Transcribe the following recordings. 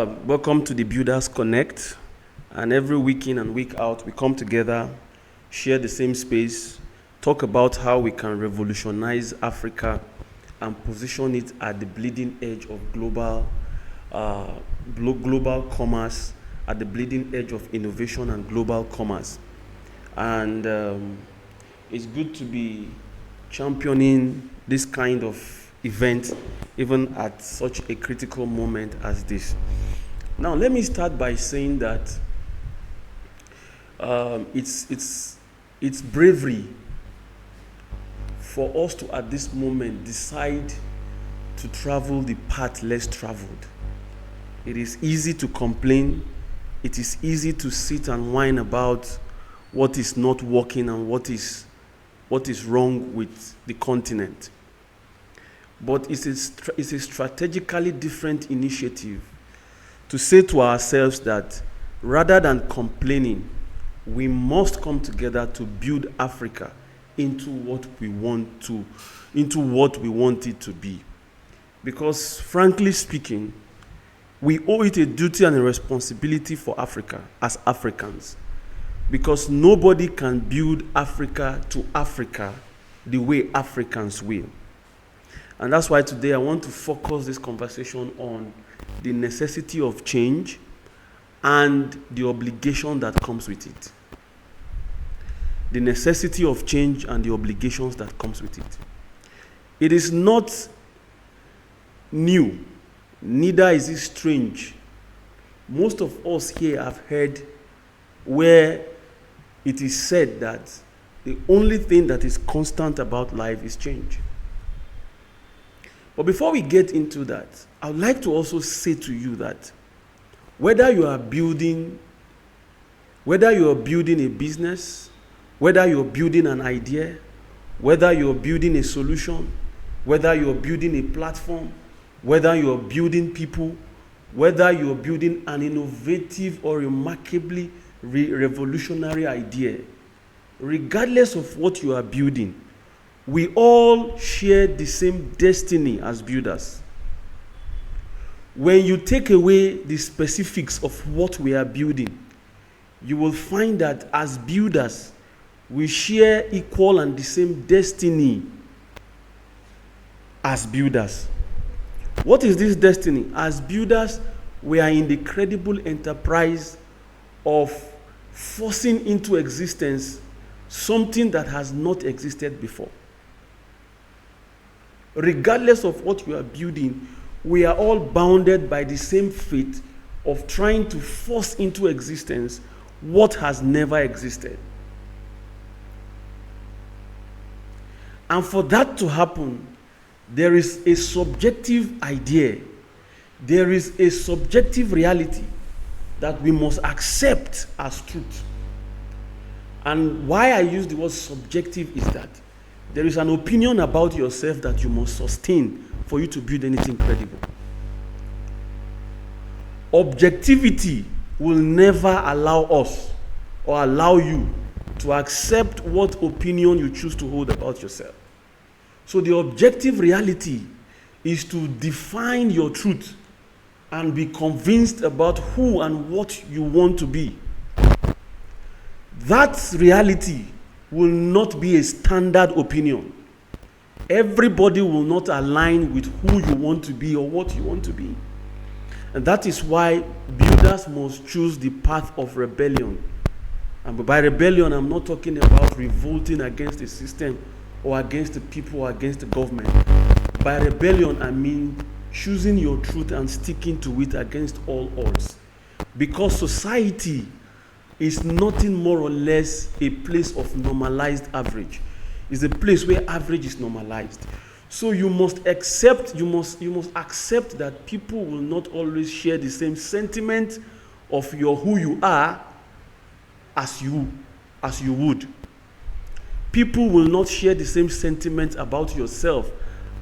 Welcome to the Builders Connect. And every week in and week out, we come together, share the same space, talk about how we can revolutionize Africa and position it at the bleeding edge of global commerce, at the bleeding edge of innovation and global commerce. And it's good to be championing this kind of event, even at such a critical moment as this. Now, let me start by saying that it's bravery for us to, at this moment, decide to travel the path less traveled. It is easy to complain. It is easy to sit and whine about what is not working and what is wrong with the continent. But it's a strategically different initiative to say to ourselves that rather than complaining, we must come together to build Africa into what we want it to be. Because frankly speaking, we owe it a duty and a responsibility for Africa as Africans. Because nobody can build Africa to Africa the way Africans will. And that's why today I want to focus this conversation on the necessity of change and the obligation that comes with it. The necessity of change and the obligations that comes with it. It is not new, neither is it strange. Most of us here have heard where it is said that the only thing that is constant about life is change. But before we get into that, I would like to also say to you that whether you are building a business, whether you're building an idea, whether you're building a solution, whether you're building a platform, whether you're building people, whether you're building an innovative or remarkably revolutionary idea, regardless of what you are building, we all share the same destiny as builders. When you take away the specifics of what we are building, you will find that as builders, we share equal and the same destiny as builders. What is this destiny? As builders, we are in the credible enterprise of forcing into existence something that has not existed before. Regardless of what you are building, we are all bounded by the same fate of trying to force into existence what has never existed. And for that to happen, there is a subjective idea, there is a subjective reality that we must accept as truth. And why I use the word subjective is that there is an opinion about yourself that you must sustain for you to build anything credible. Objectivity will never allow us or allow you to accept what opinion you choose to hold about yourself. So the objective reality is to define your truth and be convinced about who and what you want to be. That reality will not be a standard opinion. Everybody will not align with who you want to be or what you want to be. And that is why builders must choose the path of rebellion. And by rebellion, I'm not talking about revolting against the system or against the people or against the government. By rebellion, I mean choosing your truth and sticking to it against all odds. Because society is nothing more or less a place of normalized average. It's a place where average is normalized. So you must accept that people will not always share the same sentiment of your who you are as you would. People will not share the same sentiment about yourself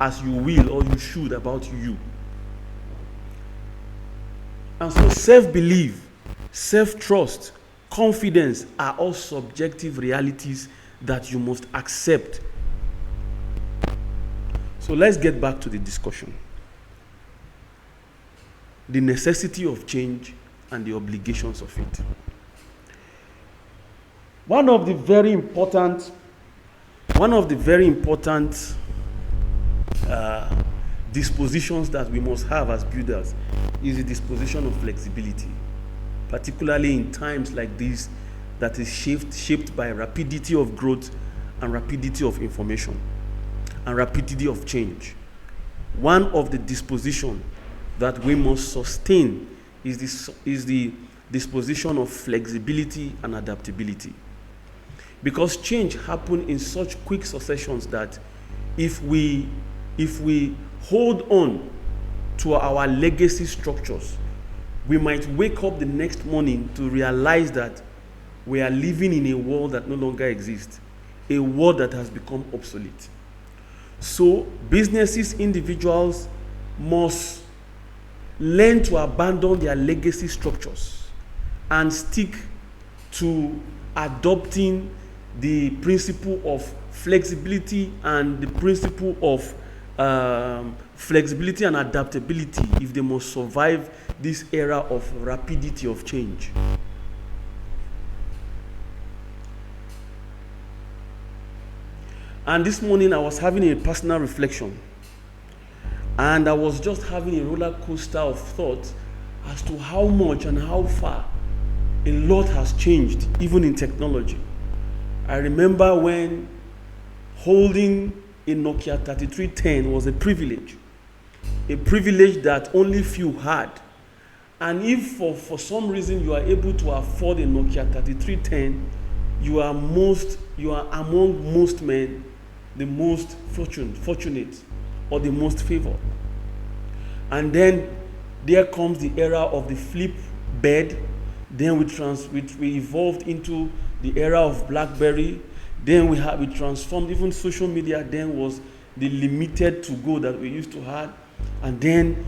as you will or you should about you. And so self-belief, self-trust, confidence are all subjective realities that you must accept. So let's get back to the discussion. the necessity of change, and the obligations of it. One of the very important dispositions that we must have as builders is the disposition of flexibility, particularly in times like this that is shaped by rapidity of growth and rapidity of information and rapidity of change. One of the dispositions that we must sustain is the disposition of flexibility and adaptability. Because change happens in such quick successions that if we hold on to our legacy structures, we might wake up the next morning to realize that we are living in a world that no longer exists, a world that has become obsolete. So businesses, individuals must learn to abandon their legacy structures and stick to adopting the principle of flexibility and the principle of flexibility and adaptability if they must survive this era of rapidity of change. And this morning I was having a personal reflection, and I was just having a roller coaster of thought as to how much and how far a lot has changed, even in technology. I remember when holding a Nokia 3310 was a privilege that only few had. And if for some reason you are able to afford a Nokia 3310, you are among most men the most fortunate or the most favored. And then there comes the era of the flip bed. Then we evolved into the era of BlackBerry. Then we transformed. Even social media then was the limited to go that we used to have. And then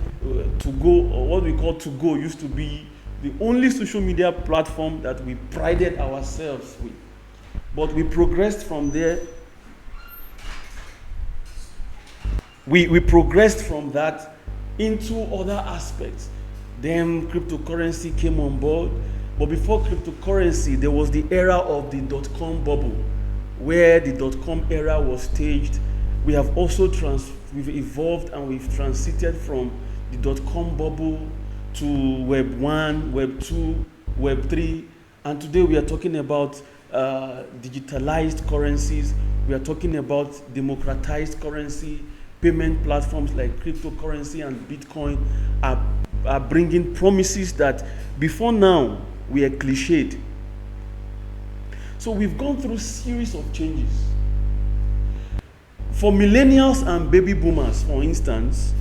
to go, or what we call to go, used to be the only social media platform that we prided ourselves with. But we progressed from there. We progressed from that into other aspects. Then cryptocurrency came on board. But before cryptocurrency, there was the era of the dot-com bubble, where the dot-com era was staged. We have also we've evolved and we've transited from the dot-com bubble to Web 1, Web 2, Web 3, and today we are talking about digitalized currencies. We are talking about democratized currency. Payment platforms like cryptocurrency and Bitcoin are bringing promises that before now were cliched. So we've gone through a series of changes. For millennials and baby boomers, for instance,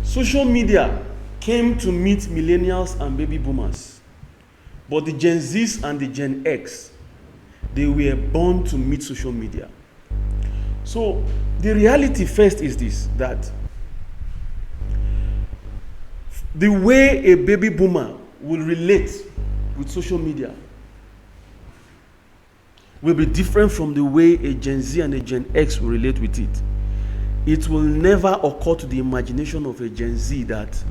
social media came to meet millennials and baby boomers. But the Gen Zs and the Gen X, they were born to meet social media. So the reality first is this, that the way a baby boomer will relate with social media will be different from the way a Gen Z and a Gen X will relate with it. It will never occur to the imagination of a Gen Z that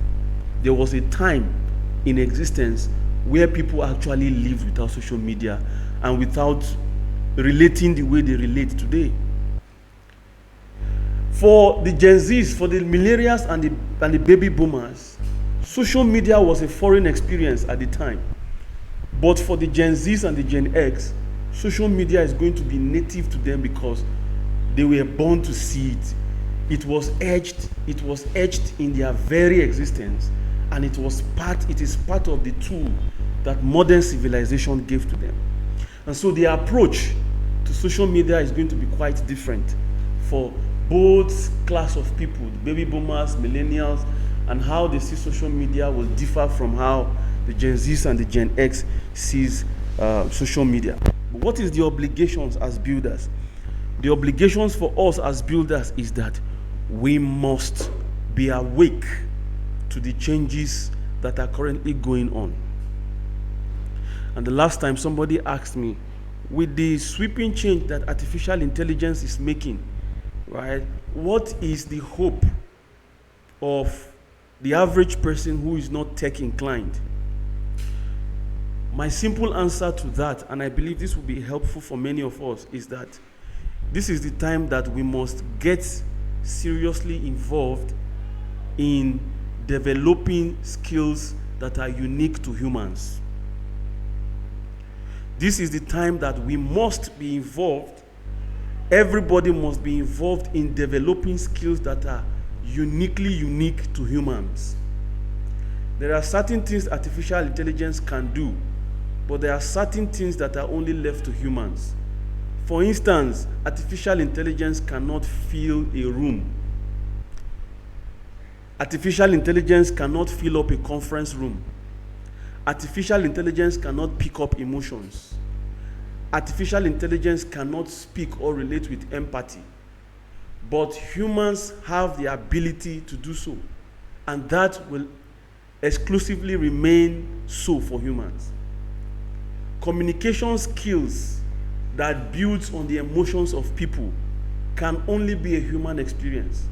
there was a time in existence where people actually lived without social media and without relating the way they relate today. For the Gen Zs, for the millennials and the baby boomers, social media was a foreign experience at the time. But for the Gen Zs and the Gen X, social media is going to be native to them because they were born to see it. It was etched in their very existence, and it is part of the tool that modern civilization gave to them. And so the approach to social media is going to be quite different for both class of people, the baby boomers, millennials, and how they see social media will differ from how the Gen Zs and the Gen X sees social media. But what is the obligations as builders? The obligations for us as builders is that we must be awake to the changes that are currently going on. And the last time somebody asked me, with the sweeping change that artificial intelligence is making, right, what is the hope of the average person who is not tech inclined? My simple answer to that, and I believe this will be helpful for many of us, is that this is the time that we must get seriously involved in developing skills that are unique to humans. This is the time that we must be involved. Everybody must be involved in developing skills that are uniquely unique to humans. There are certain things artificial intelligence can do, but there are certain things that are only left to humans. For instance, artificial intelligence cannot fill a room. Artificial intelligence cannot fill up a conference room. Artificial intelligence cannot pick up emotions. Artificial intelligence cannot speak or relate with empathy. But humans have the ability to do so, and that will exclusively remain so for humans. Communication skills that builds on the emotions of people can only be a human experience.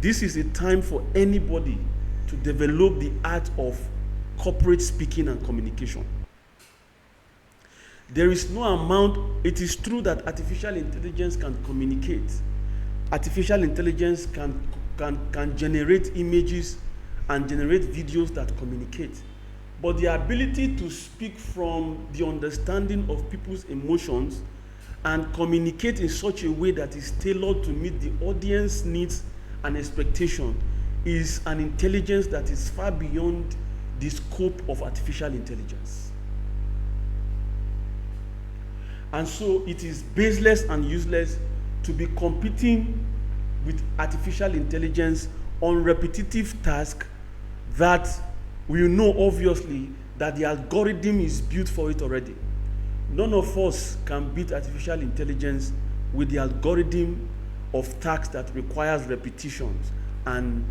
This is a time for anybody to develop the art of corporate speaking and communication. There is no amount. It is true that artificial intelligence can communicate. Artificial intelligence can generate images and generate videos that communicate. But the ability to speak from the understanding of people's emotions and communicate in such a way that is tailored to meet the audience needs and expectation is an intelligence that is far beyond the scope of artificial intelligence. And so it is baseless and useless to be competing with artificial intelligence on repetitive tasks that we know obviously that the algorithm is built for it already. None of us can beat artificial intelligence with the algorithm of tasks that requires repetitions and